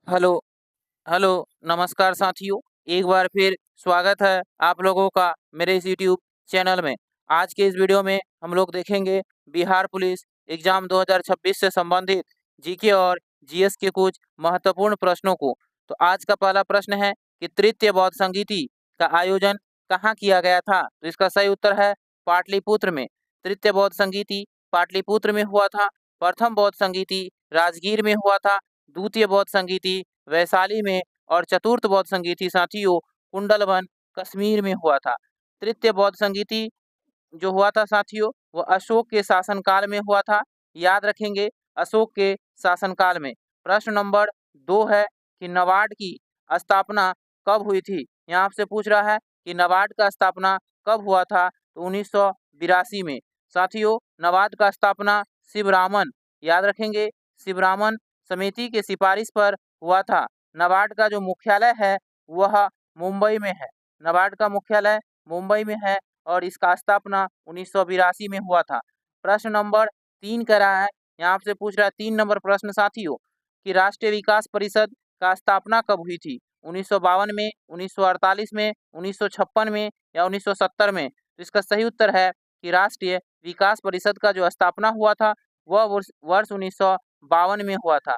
Hello, hello, नमस्कार साथियों। एक बार फिर स्वागत है आप लोगों का मेरे इस यूट्यूब चैनल में। आज के इस वीडियो में हम लोग देखेंगे बिहार पुलिस एग्ज़ाम 2026 से संबंधित जीके और जीएस के कुछ महत्वपूर्ण प्रश्नों को। तो आज का पहला प्रश्न है कि तृतीय बौद्ध संगीति का आयोजन कहाँ किया गया था? तो इसका सही उत्तर है पाटलिपुत्र में। तृतीय बौद्ध संगीति पाटलिपुत्र में हुआ था। प्रथम बौद्ध संगीति राजगीर में हुआ था। द्वितीय बौद्ध संगीति वैशाली में और चतुर्थ बौद्ध संगीति साथियों कुंडलवन कश्मीर में हुआ था। तृतीय बौद्ध संगीति जो हुआ था साथियों वो अशोक के शासनकाल में हुआ था। याद रखेंगे अशोक के शासनकाल में। प्रश्न नंबर 2 है कि नबार्ड की स्थापना कब हुई थी? यहाँ आपसे पूछ रहा है कि नबार्ड का स्थापना कब हुआ था? तो 1982 में। साथियों नबार्ड का स्थापना शिवरामन, याद रखेंगे शिवरामन समिति के सिफारिश पर हुआ था। नबार्ड का जो मुख्यालय है वह मुंबई में है। नबार्ड का मुख्यालय मुंबई में है और इसका स्थापना 1982 में हुआ था। प्रश्न नंबर 3 कह रहा है, यहाँ आपसे पूछ रहा है 3 नंबर प्रश्न साथियों कि राष्ट्रीय विकास परिषद का स्थापना कब हुई थी? 1952 में, 1948 में, 1956 में या 1970 में? तो इसका सही उत्तर है कि राष्ट्रीय विकास परिषद का जो स्थापना हुआ था वह वर्ष 1952 में हुआ था।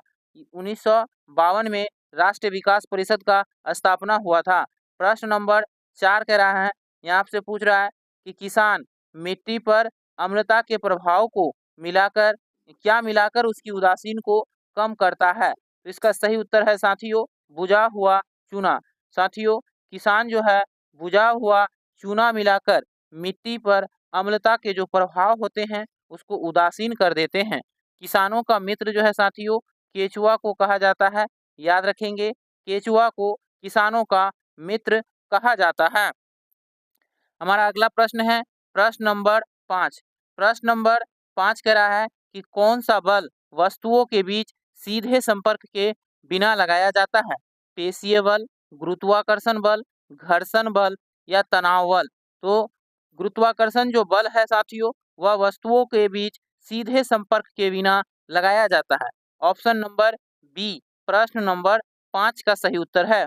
1952 में राष्ट्रीय विकास परिषद का स्थापना हुआ था। प्रश्न नंबर 4 कह रहा है, यहाँ आपसे पूछ रहा है कि किसान मिट्टी पर अम्लता के प्रभाव को मिलाकर क्या मिलाकर उसकी उदासीन को कम करता है? तो इसका सही उत्तर है साथियों बुझा हुआ चूना। साथियों किसान जो है बुझा हुआ चूना मिलाकर मिट्टी पर अम्लता के जो प्रभाव होते हैं उसको उदासीन कर देते हैं। किसानों का मित्र जो है साथियों केचुआ को कहा जाता है। याद रखेंगे केचुआ को किसानों का मित्र कहा जाता है। हमारा अगला प्रश्न है प्रश्न नंबर 5। प्रश्न नंबर 5 कह रहा है कि कौन सा बल वस्तुओं के बीच सीधे संपर्क के बिना लगाया जाता है? पेशीय बल, गुरुत्वाकर्षण बल, घर्षण बल या तनाव बल? तो गुरुत्वाकर्षण जो बल है साथियों वह वस्तुओं के बीच सीधे संपर्क के बिना लगाया जाता है। ऑप्शन नंबर बी प्रश्न नंबर 5 का सही उत्तर है।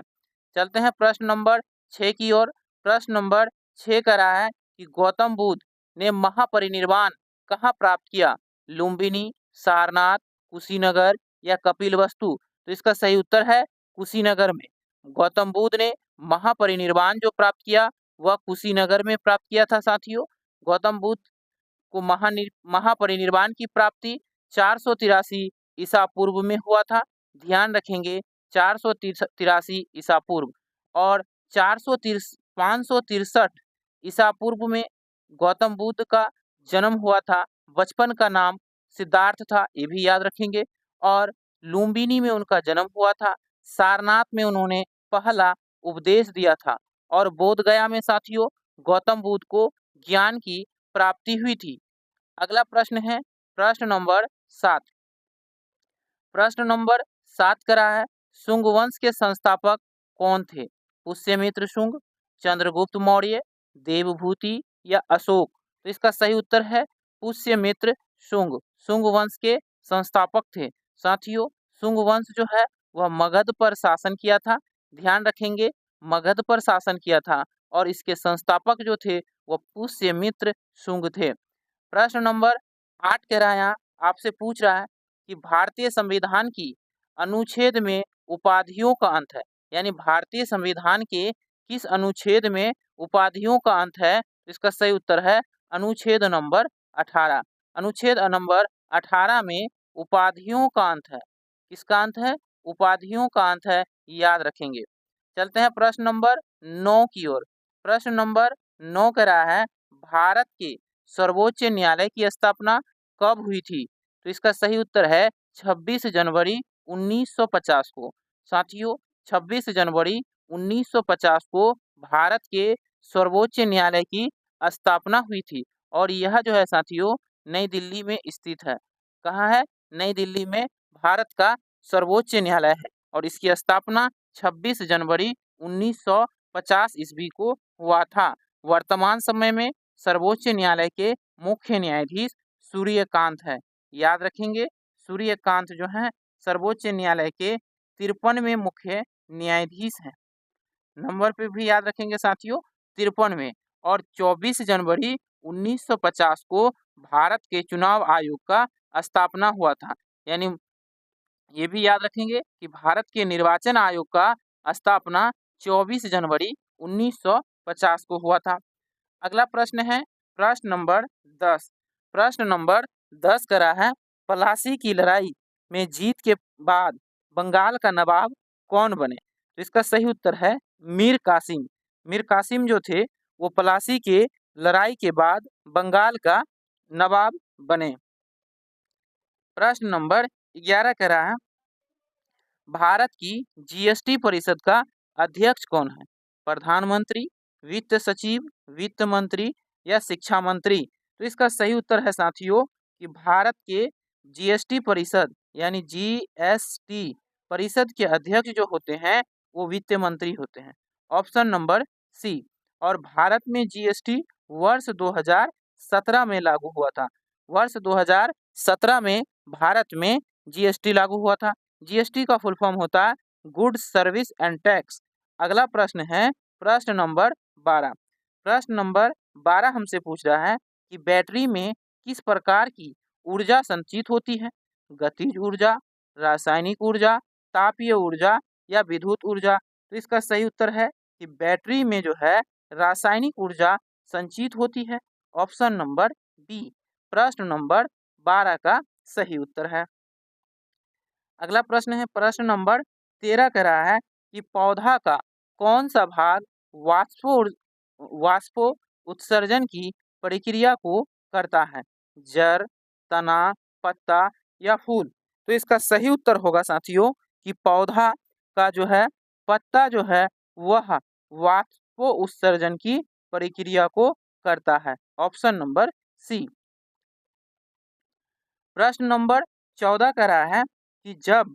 चलते हैं प्रश्न नंबर 6 की ओर। प्रश्न नंबर 6 का रहा है कि गौतम बुद्ध ने महापरिनिर्वाण कहाँ प्राप्त किया? लुम्बिनी, सारनाथ, कुशीनगर या कपिलवस्तु? तो इसका सही उत्तर है कुशीनगर में। गौतम बुद्ध ने महापरिनिर्वाण जो प्राप्त किया वह कुशीनगर में प्राप्त किया था साथियों। गौतम बुद्ध को महापरिनिर्वाण की प्राप्ति 483 ईसा पूर्व में हुआ था। ध्यान रखेंगे 483 ईसा पूर्व और 563 ईसा पूर्व में गौतम बुद्ध का जन्म हुआ था। बचपन का नाम सिद्धार्थ था, ये भी याद रखेंगे। और लुम्बिनी में उनका जन्म हुआ था। सारनाथ में उन्होंने पहला उपदेश दिया था और बोध गया में साथियों गौतम बुद्ध को ज्ञान की प्राप्ति हुई थी। अगला प्रश्न है प्रश्न नंबर 7। प्रश्न नंबर 7 करा है शुंग वंश के संस्थापक कौन थे? पुष्यमित्र शुंग, चंद्रगुप्त मौर्य, देवभूति या अशोक? तो इसका सही उत्तर है पुष्यमित्र शुंग। शुंग वंश के संस्थापक थे। साथियों शुंग वंश जो है वह मगध पर शासन किया था। ध्यान रखेंगे मगध पर शासन किया था और इसके संस्थापक जो थे वह पुष्यमित्र शुंग थे। प्रश्न नंबर 8 कह रहा है यहाँ आपसे पूछ रहा है कि भारतीय संविधान की अनुच्छेद में उपाधियों का अंत है, यानी भारतीय संविधान के किस अनुच्छेद में उपाधियों का अंत है? इसका सही उत्तर है अनुच्छेद नंबर 18। अनुच्छेद नंबर 18 में उपाधियों का अंत है। किसका अंत है? उपाधियों का अंत है, याद रखेंगे। चलते हैं प्रश्न नंबर 9 की ओर। प्रश्न नंबर 9 कह रहा है भारत के सर्वोच्च न्यायालय की स्थापना कब हुई थी? तो इसका सही उत्तर है 26 जनवरी 1950 को। साथियों 26 जनवरी 1950 को भारत के सर्वोच्च न्यायालय की स्थापना हुई थी और यह जो है साथियों नई दिल्ली में स्थित है। कहाँ है? नई दिल्ली में भारत का सर्वोच्च न्यायालय है और इसकी स्थापना 26 जनवरी 1950 ईस्वी को हुआ था। वर्तमान समय में सर्वोच्च न्यायालय के मुख्य न्यायाधीश सूर्यकांत है। याद रखेंगे सूर्यकांत जो है सर्वोच्च न्यायालय के 53वें मुख्य न्यायाधीश हैं। नंबर पे भी याद रखेंगे साथियों, 53वें। और 24 जनवरी 1950 को भारत के चुनाव आयोग का स्थापना हुआ था। यानी ये भी याद रखेंगे कि भारत के निर्वाचन आयोग का स्थापना 24 जनवरी 1950 को हुआ था। अगला प्रश्न है प्रश्न नंबर 10। प्रश्न नंबर 10 कह रहा है, प्लासी की लड़ाई में जीत के बाद बंगाल का नवाब कौन बने? तो इसका सही उत्तर है मीर कासिम। मीर कासिम जो थे वो प्लासी के लड़ाई के बाद बंगाल का नवाब बने। प्रश्न नंबर 11 कह रहा है, भारत की जीएसटी परिषद का अध्यक्ष कौन है? प्रधानमंत्री, वित्त सचिव, वित्त मंत्री या शिक्षा मंत्री? तो इसका सही उत्तर है साथियों कि भारत के जीएसटी परिषद यानी जीएसटी परिषद के अध्यक्ष जो होते हैं वो वित्त मंत्री होते हैं। Option number C. और भारत में जीएसटी वर्ष 2017 में लागू हुआ था। वर्ष 2017 में भारत में जीएसटी लागू हुआ था। जीएसटी का फुल फॉर्म होता है गुड्स सर्विस एंड टैक्स। अगला प्रश्न है प्रश्न नंबर 12। प्रश्न नंबर 12 हमसे पूछ रहा है कि बैटरी में किस प्रकार की ऊर्जा संचित होती है? गतिज ऊर्जा, रासायनिक ऊर्जा, तापीय ऊर्जा या विद्युत ऊर्जा? तो इसका सही उत्तर है कि बैटरी में जो है रासायनिक ऊर्जा संचित होती है। ऑप्शन नंबर बी प्रश्न नंबर 12 का सही उत्तर है। अगला प्रश्न है प्रश्न नंबर 13 कह रहा है कि पौधा का कौन सा भाग वाष्पो उत्सर्जन की प्रक्रिया को करता है? जड़, तना, पत्ता या फूल? तो इसका सही उत्तर होगा साथियों कि पौधा का जो है पत्ता जो है वह वाष्पो उत्सर्जन की प्रक्रिया को करता है। Option number C. प्रश्न नंबर 14 कह रहा है कि जब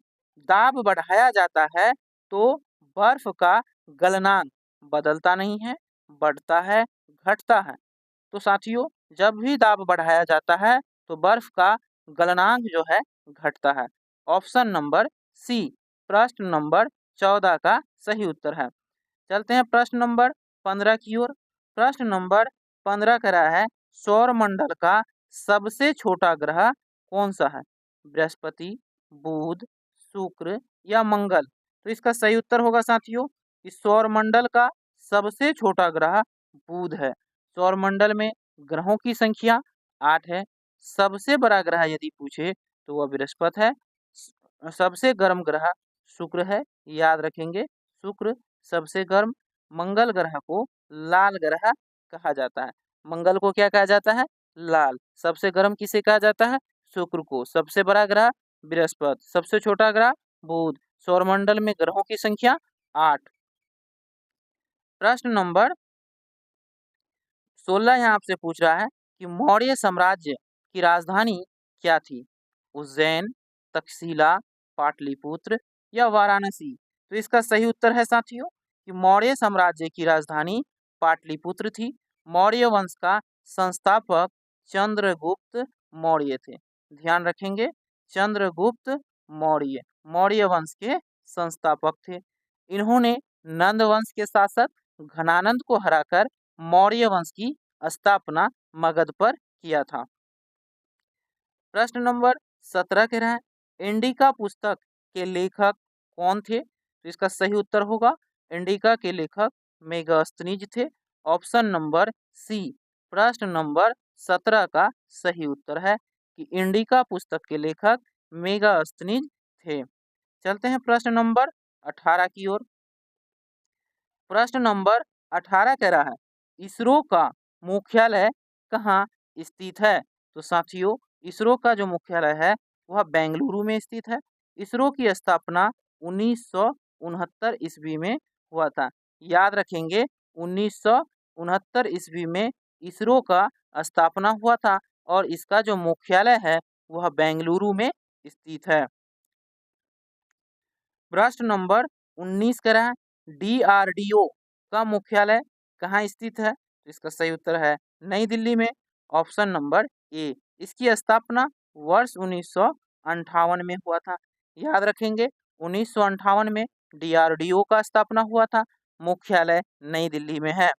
दाब बढ़ाया जाता है तो बर्फ का गलनांक बदलता नहीं है, बढ़ता है, घटता है? तो साथियों जब भी दाब बढ़ाया जाता है तो बर्फ का गलनांक जो है घटता है। ऑप्शन नंबर सी प्रश्न नंबर 14 का सही उत्तर है। चलते हैं प्रश्न नंबर 15 की ओर। प्रश्न नंबर 15 कह रहा है सौर मंडल का सबसे छोटा ग्रह कौन सा है? बृहस्पति, बुध, शुक्र या मंगल? तो इसका सही उत्तर होगा साथियों कि सौर मंडल का सबसे छोटा ग्रह बुध है। सौर मंडल में ग्रहों की संख्या 8 है। सबसे बड़ा ग्रह यदि पूछे तो वह बृहस्पति है। सबसे गर्म ग्रह शुक्र है, याद रखेंगे शुक्र सबसे गर्म। मंगल ग्रह को लाल ग्रह कहा जाता है। मंगल को क्या कहा जाता है? लाल। सबसे गर्म किसे कहा जाता है? शुक्र को। सबसे बड़ा ग्रह बृहस्पति, सबसे छोटा ग्रह बुध। सौरमंडल में ग्रहों की संख्या 8। प्रश्न नंबर 16 यहाँ आपसे पूछ रहा है कि मौर्य साम्राज्य की राजधानी क्या थी? उज्जैन, तक्षशिला, पाटलिपुत्र या वाराणसी? तो इसका सही उत्तर है साथियों कि मौर्य साम्राज्य की राजधानी पाटलिपुत्र थी। मौर्य वंश का संस्थापक चंद्रगुप्त मौर्य थे। ध्यान रखेंगे चंद्रगुप्त मौर्य मौर्य वंश के संस्थापक थे। इन्होंने नंद वंश के शासक घनानंद को हराकर मौर्य वंश की स्थापना मगध पर किया था। प्रश्न नंबर 17 कह रहा है इंडिका पुस्तक के लेखक कौन थे? तो इसका सही उत्तर होगा इंडिका के लेखक मेगास्थनीज थे। ऑप्शन नंबर सी प्रश्न नंबर 17 का सही उत्तर है कि इंडिका पुस्तक के लेखक मेगास्थनीज थे। चलते हैं प्रश्न नंबर 18 की ओर। प्रश्न नंबर 18 कह रहा है इसरो का मुख्यालय कहाँ स्थित है? तो साथियों इसरो का जो मुख्यालय है वह बेंगलुरु में स्थित है। इसरो की स्थापना 1969 ईस्वी में हुआ था। याद रखेंगे 1969 ईस्वी में इसरो का स्थापना हुआ था और इसका जो मुख्यालय है वह बेंगलुरु में स्थित है। प्रश्न नंबर 19 कह रहा है DRDO का मुख्यालय कहाँ स्थित है? इसका सही उत्तर है नई दिल्ली में। ऑप्शन नंबर ए इसकी स्थापना वर्ष 1958 में हुआ था। याद रखेंगे 1958 में DRDO का स्थापना हुआ था। मुख्यालय नई दिल्ली में है।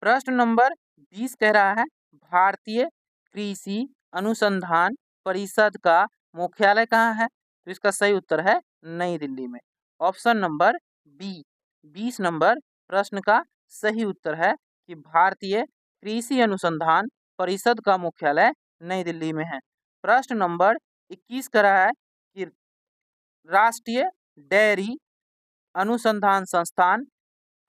प्रश्न नंबर 20 कह रहा है भारतीय कृषि अनुसंधान परिषद का मुख्यालय कहाँ है? तो इसका सही उत्तर है नई दिल्ली में। ऑप्शन नंबर बी 20 नंबर प्रश्न का सही उत्तर है कि भारतीय कृषि अनुसंधान परिषद का मुख्यालय नई दिल्ली में है। प्रश्न नंबर 21 कह रहा है कि राष्ट्रीय डेयरी अनुसंधान संस्थान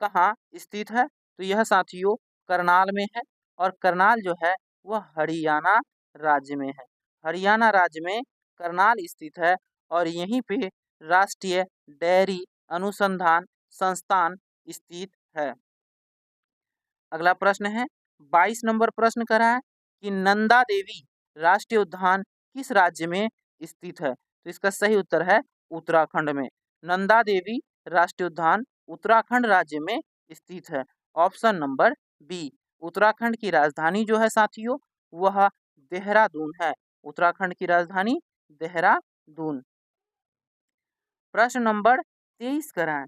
कहाँ स्थित है? तो यह साथियों करनाल में है और करनाल जो है वह हरियाणा राज्य में है। हरियाणा राज्य में करनाल स्थित है और यहीं पे राष्ट्रीय डेयरी अनुसंधान संस्थान स्थित है। अगला प्रश्न है 22 नंबर प्रश्न कर रहा है कि नंदा देवी राष्ट्रीय उद्यान किस राज्य में स्थित है? तो इसका सही उत्तर है उत्तराखंड में। नंदा देवी राष्ट्रीय उद्यान उत्तराखंड राज्य में स्थित है। Option number B. उत्तराखंड की राजधानी जो है साथियों वह देहरादून है। उत्तराखंड की राजधानी देहरादून। प्रश्न नंबर 23 करें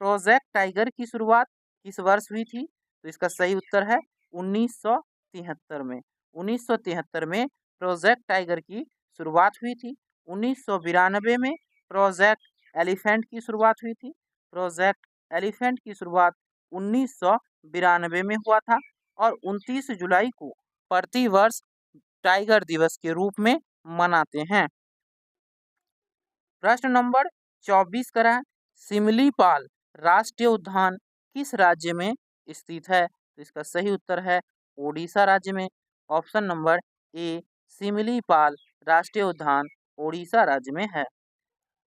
प्रोजेक्ट टाइगर की शुरुआत किस वर्ष हुई थी? तो इसका सही उत्तर है 1973 में। 1973 में प्रोजेक्ट टाइगर की शुरुआत हुई थी। 1992 में प्रोजेक्ट एलिफेंट की शुरुआत हुई थी। प्रोजेक्ट एलिफेंट की शुरुआत 1992 में हुआ था और 29 जुलाई को प्रतिवर्ष टाइगर दिवस के रूप में मनाते हैं। प्रश्न नंबर 24 करा सिमलीपाल राष्ट्रीय उद्यान किस राज्य में स्थित है? तो इसका सही उत्तर है ओडिशा राज्य में। ऑप्शन नंबर ए सिमलीपाल राष्ट्रीय उद्यान ओडिशा राज्य में है।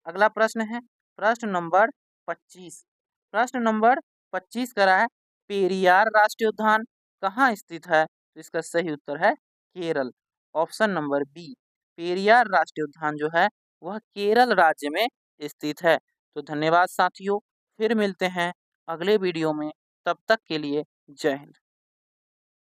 अगला प्रश्न है प्रश्न नंबर 25। प्रश्न नंबर 25 करा है पेरियार राष्ट्रीय उद्यान कहाँ स्थित है? तो इसका सही उत्तर है Kerala. Option number B Periyar राष्ट्रीय उद्यान जो है वह केरल राज्य में स्थित है। तो धन्यवाद साथियों, फिर मिलते हैं अगले वीडियो में। तब तक के लिए जय हिंद।